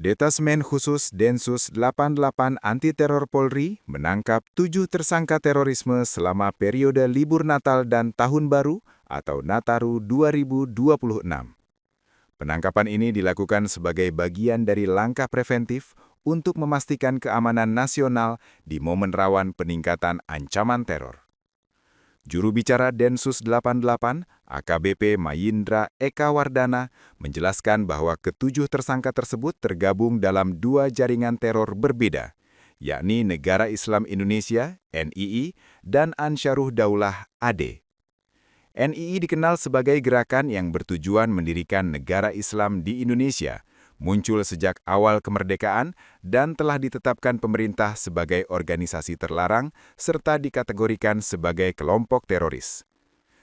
Detasmen Khusus Densus 88 Anti Teror Polri menangkap 7 tersangka terorisme selama periode libur Natal dan Tahun Baru atau Nataru 2026. Penangkapan ini dilakukan sebagai bagian dari langkah preventif untuk memastikan keamanan nasional di momen rawan peningkatan ancaman teror. Juru bicara Densus 88, AKBP Mayindra Eka Wardana, menjelaskan bahwa ketujuh tersangka tersebut tergabung dalam dua jaringan teror berbeda, yakni Negara Islam Indonesia (NII) dan Ansyaruh Daulah (AD). NII dikenal sebagai gerakan yang bertujuan mendirikan negara Islam di Indonesia, muncul sejak awal kemerdekaan dan telah ditetapkan pemerintah sebagai organisasi terlarang serta dikategorikan sebagai kelompok teroris.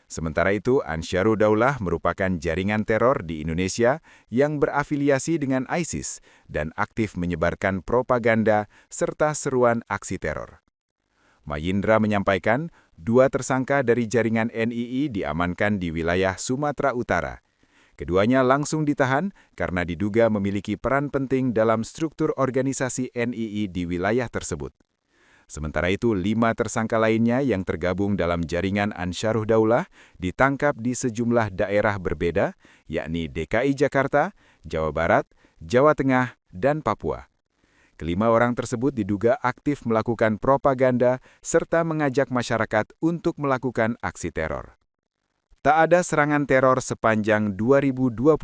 Sementara itu, Ansyaruh Daulah merupakan jaringan teror di Indonesia yang berafiliasi dengan ISIS dan aktif menyebarkan propaganda serta seruan aksi teror. Mayindra menyampaikan, dua tersangka dari jaringan NII diamankan di wilayah Sumatera Utara. Keduanya langsung ditahan karena diduga memiliki peran penting dalam struktur organisasi NII di wilayah tersebut. Sementara itu, 5 tersangka lainnya yang tergabung dalam jaringan Ansyaruh Daulah ditangkap di sejumlah daerah berbeda, yakni DKI Jakarta, Jawa Barat, Jawa Tengah, dan Papua. Kelima orang tersebut diduga aktif melakukan propaganda serta mengajak masyarakat untuk melakukan aksi teror. Tak ada serangan teror sepanjang 2025.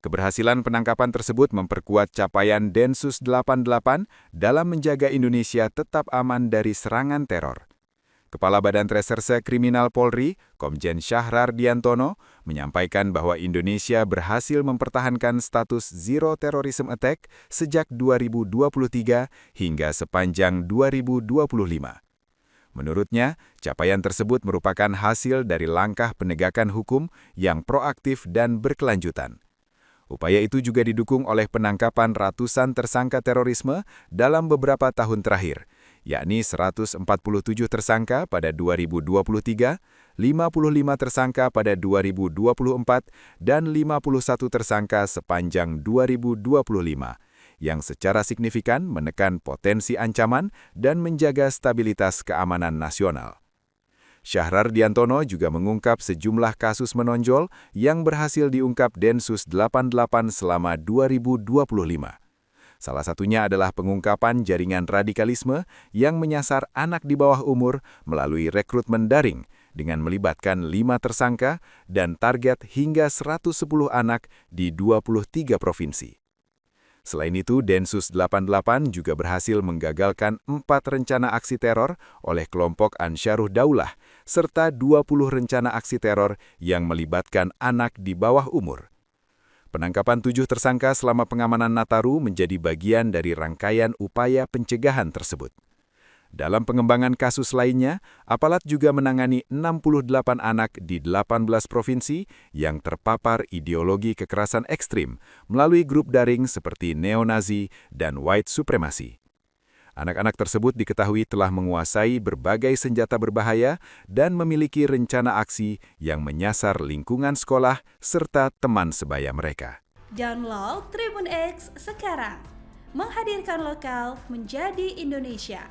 Keberhasilan penangkapan tersebut memperkuat capaian Densus 88 dalam menjaga Indonesia tetap aman dari serangan teror. Kepala Badan Reserse Kriminal Polri, Komjen Syahrar Diantono, menyampaikan bahwa Indonesia berhasil mempertahankan status Zero Terrorism Attack sejak 2023 hingga sepanjang 2025. Menurutnya, capaian tersebut merupakan hasil dari langkah penegakan hukum yang proaktif dan berkelanjutan. Upaya itu juga didukung oleh penangkapan ratusan tersangka terorisme dalam beberapa tahun terakhir, yakni 147 tersangka pada 2023, 55 tersangka pada 2024, dan 51 tersangka sepanjang 2025. Yang secara signifikan menekan potensi ancaman dan menjaga stabilitas keamanan nasional. Syahrar Diantono juga mengungkap sejumlah kasus menonjol yang berhasil diungkap Densus 88 selama 2025. Salah satunya adalah pengungkapan jaringan radikalisme yang menyasar anak di bawah umur melalui rekrutmen daring dengan melibatkan 5 tersangka dan target hingga 110 anak di 23 provinsi. Selain itu, Densus 88 juga berhasil menggagalkan 4 rencana aksi teror oleh kelompok Ansyaruh Daulah, serta 20 rencana aksi teror yang melibatkan anak di bawah umur. Penangkapan 7 tersangka selama pengamanan Nataru menjadi bagian dari rangkaian upaya pencegahan tersebut. Dalam pengembangan kasus lainnya, aparat juga menangani 68 anak di 18 provinsi yang terpapar ideologi kekerasan ekstrim melalui grup daring seperti neonazi dan white supremacy. Anak-anak tersebut diketahui telah menguasai berbagai senjata berbahaya dan memiliki rencana aksi yang menyasar lingkungan sekolah serta teman sebaya mereka. Download Tribun X sekarang, menghadirkan lokal menjadi Indonesia.